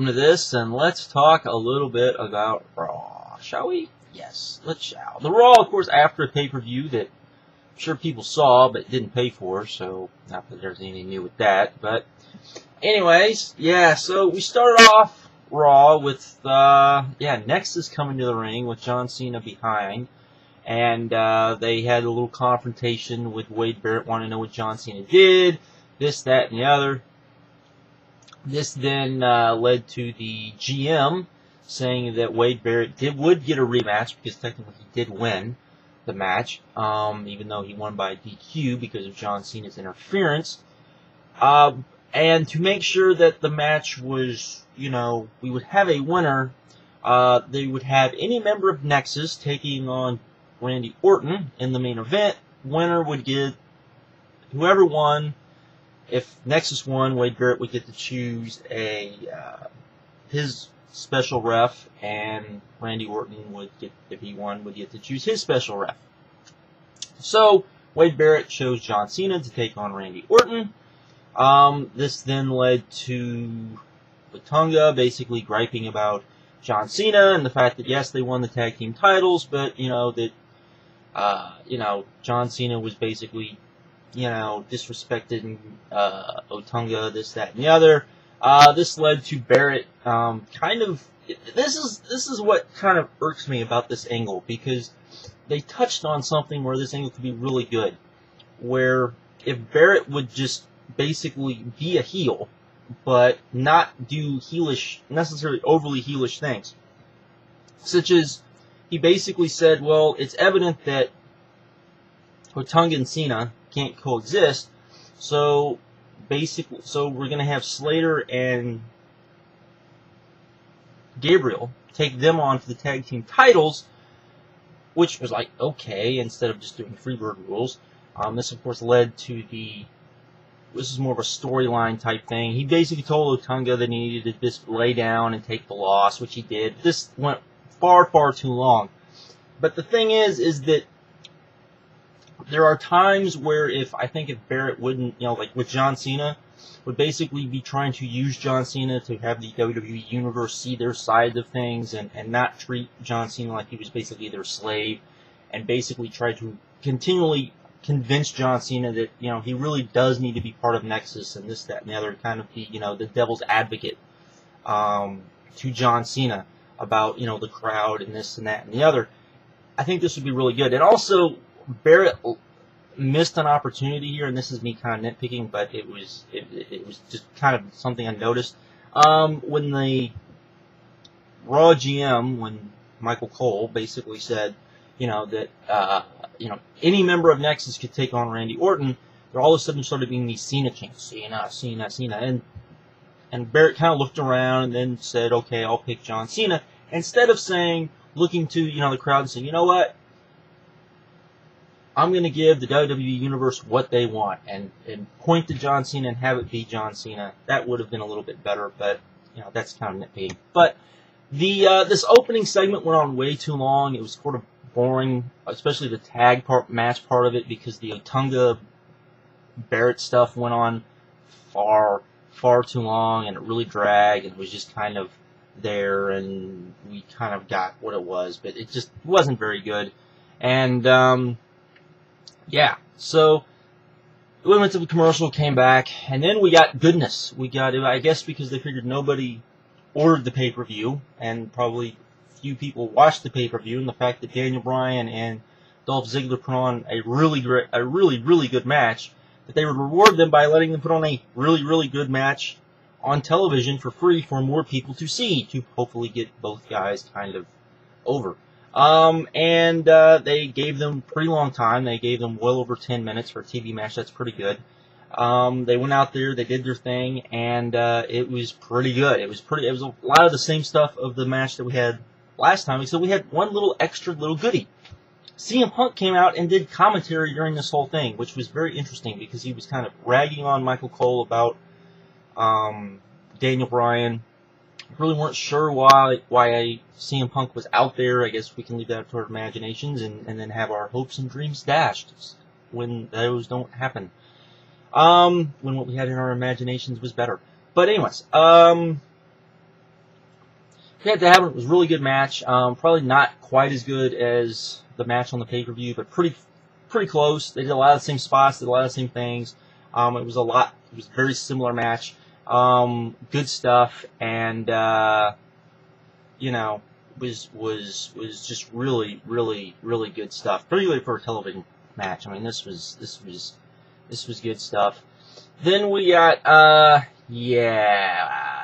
to this, and let's talk a little bit about Raw, shall we? Yes, let's shall. The Raw, of course, after a pay-per-view that I'm sure people saw but didn't pay for, so not that there's anything new with that. But anyways, yeah, so we started off Raw with, Nexus coming to the ring with John Cena behind. And they had a little confrontation with Wade Barrett wanting to know what John Cena did, this, that, and the other. This then led to the GM saying that Wade Barrett would get a rematch because technically he did win the match, even though he won by DQ because of John Cena's interference. And to make sure that the match was, we would have a winner, they would have any member of Nexus taking on Randy Orton in the main event. Winner would get whoever won. If Nexus won, Wade Barrett would get to choose his special ref, and Randy Orton would get, if he won, would get to choose his special ref. So Wade Barrett chose John Cena to take on Randy Orton. This then led to Otunga basically griping about John Cena and the fact that yes, they won the tag team titles, but John Cena was basically disrespected Otunga, this, that, and the other. This led to Barrett this is what kind of irks me about this angle, because they touched on something where this angle could be really good, where if Barrett would just basically be a heel, but not do necessarily overly heelish things, such as he basically said, well, it's evident that Otunga and Cena can't coexist, so we're going to have Slater and Gabriel take them on for the tag team titles, which was like, okay, instead of just doing Freebird rules. This, of course, led to this is more of a storyline type thing. He basically told Otunga that he needed to just lay down and take the loss, which he did. This went far, far too long. But the thing is that there are times where if Barrett wouldn't, like with John Cena, would basically be trying to use John Cena to have the WWE Universe see their side of things and not treat John Cena like he was basically their slave, and basically try to continually convince John Cena that, he really does need to be part of Nexus and this, that, and the other, kind of be, the devil's advocate to John Cena about, the crowd and this and that and the other. I think this would be really good. And also, Barrett missed an opportunity here, and this is me kind of nitpicking, but it was just kind of something I noticed. When the Raw GM, when Michael Cole basically said, that any member of Nexus could take on Randy Orton, there all of a sudden started being these Cena chants, Cena, Cena, Cena, and Barrett kind of looked around and then said, okay, I'll pick John Cena, instead of looking to the crowd and saying, you know what, I'm going to give the WWE Universe what they want, and point to John Cena and have it be John Cena. That would have been a little bit better, but, that's kind of nitpicking. But this opening segment went on way too long. It was sort of boring, especially the tag match part of it, because the Otunga Barrett stuff went on far, far too long, and it really dragged, and it was just kind of there, and we kind of got what it was, but it just wasn't very good. And, so we went to the commercial, came back, and then we got goodness. We got, I guess because they figured nobody ordered the pay-per-view, and probably few people watched the pay-per-view, and the fact that Daniel Bryan and Dolph Ziggler put on a really good match, that they would reward them by letting them put on a really, really good match on television for free for more people to see, to hopefully get both guys kind of over. They gave them a pretty long time. They gave them well over 10 minutes for a TV match. That's pretty good. They went out there, they did their thing, and it was pretty good. It was a lot of the same stuff of the match that we had last time, except we had one little extra little goodie. CM Punk came out and did commentary during this whole thing, which was very interesting because he was kind of ragging on Michael Cole about Daniel Bryan. Really weren't sure why CM Punk was out there. I guess we can leave that to our imaginations and then have our hopes and dreams dashed when those don't happen. When what we had in our imaginations was better. But anyways, had to have it. It was a really good match. Probably not quite as good as the match on the pay-per-view, but pretty close. They did a lot of the same spots, did a lot of the same things. It was a very similar match. Good stuff, and you know, was just really good stuff. Particularly for a television match. I mean, this was good stuff. Then we got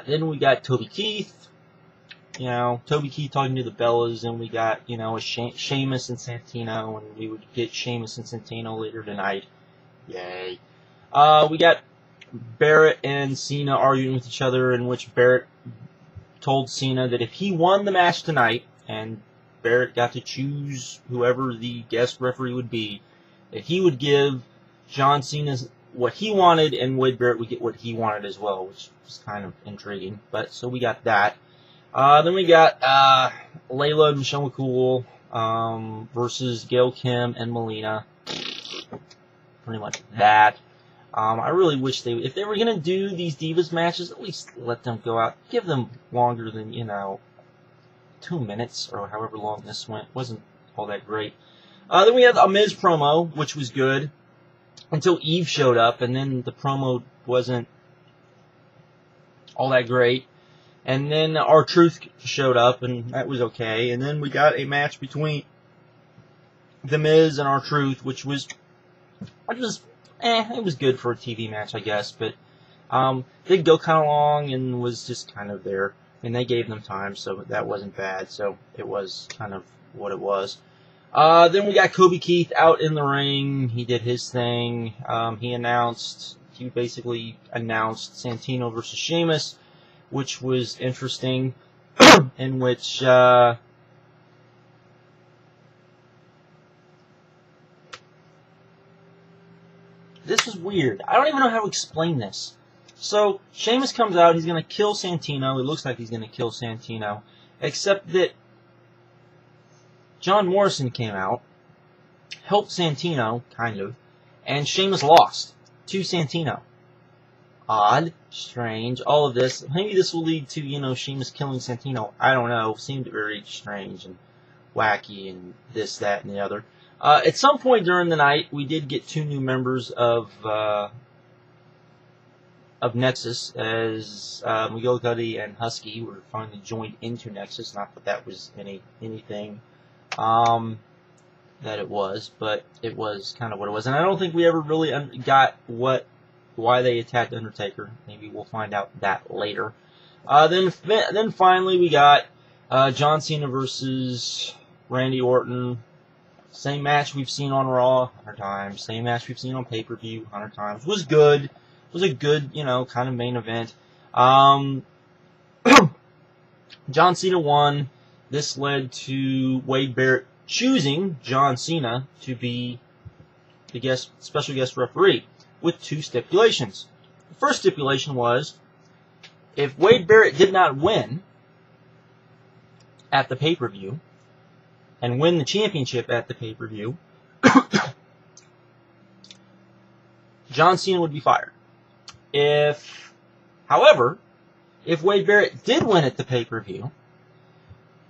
then we got Toby Keith. You know, Toby Keith talking to the Bellas, and we got, you know, Sheamus and Santino, and we would get Sheamus and Santino later tonight. Yay. We got Barrett and Cena arguing with each other, in which Barrett told Cena that if he won the match tonight, and Barrett got to choose whoever the guest referee would be, that he would give John Cena what he wanted, and Wade Barrett would get what he wanted as well, which was kind of intriguing. But so we got that. Then we got Layla and Michelle McCool versus Gail Kim and Melina. Pretty much that. I really wish if they were going to do these Divas matches, at least let them go out. Give them longer than, 2 minutes or however long this went. Wasn't all that great. Then we had a Miz promo, which was good, until Eve showed up, and then the promo wasn't all that great. And then R-Truth showed up, and that was okay. And then we got a match between The Miz and R-Truth, which was it was good for a TV match, I guess. But did go kind of long and was just kind of there. And they gave them time, so that wasn't bad. So it was kind of what it was. Then we got Kobe Keith out in the ring. He did his thing. He basically announced Santino versus Sheamus, which was interesting, in which this was weird. I don't even know how to explain this. So, Sheamus comes out, he's going to kill Santino. It looks like he's going to kill Santino. Except that John Morrison came out, helped Santino, kind of, and Sheamus lost to Santino. Odd, strange, all of this. Maybe this will lead to, Sheamus killing Santino. I don't know. Seemed very strange and wacky and this, that, and the other. At some point during the night, we did get 2 new members of Nexus, as Miguel Cuddy and Husky were finally joined into Nexus. Not that that was anything that it was, but it was kind of what it was. And I don't think we ever really got why they attacked Undertaker. Maybe we'll find out that later. Then finally we got John Cena versus Randy Orton. Same match we've seen on Raw 100 times. Same match we've seen on pay-per-view 100 times. Was good. Was a good, kind of main event. John Cena won. This led to Wade Barrett choosing John Cena to be the special guest referee, with 2 stipulations. The first stipulation was, if Wade Barrett did not win at the pay-per-view, and win the championship at the pay-per-view, John Cena would be fired. However, if Wade Barrett did win at the pay-per-view,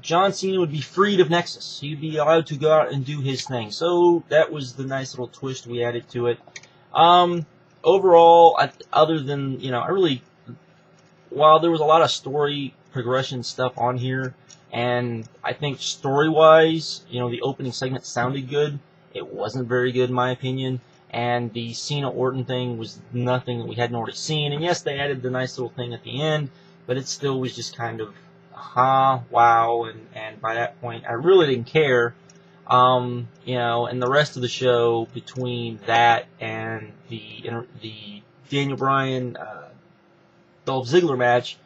John Cena would be freed of Nexus. He'd be allowed to go out and do his thing. So that was the nice little twist we added to it. Overall, other than, while there was a lot of story progression stuff on here, and I think story-wise, the opening segment sounded good, it wasn't very good in my opinion, and the Cena-Orton thing was nothing that we hadn't already seen, and yes, they added the nice little thing at the end, but it still was just kind of, wow, and by that point, I really didn't care. And the rest of the show, between that and the Daniel Bryan, Dolph Ziggler match,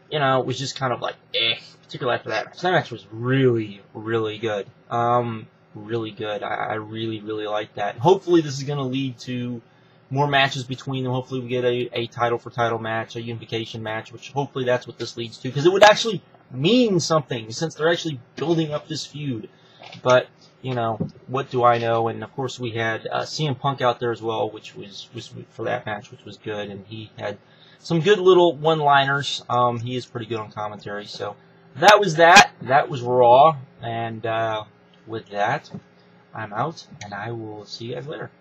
was just kind of like, particularly after that match. That match was really, really good. Really good. I really, really like that. Hopefully this is going to lead to more matches between them. Hopefully we get a title-for-title match, a unification match, which hopefully that's what this leads to, because it would actually mean something, since they're actually building up this feud. But, what do I know? And, of course, we had CM Punk out there as well, which was for that match, which was good, and he had some good little one-liners. He is pretty good on commentary, so that was that. That was Raw. And with that, I'm out, and I will see you guys later.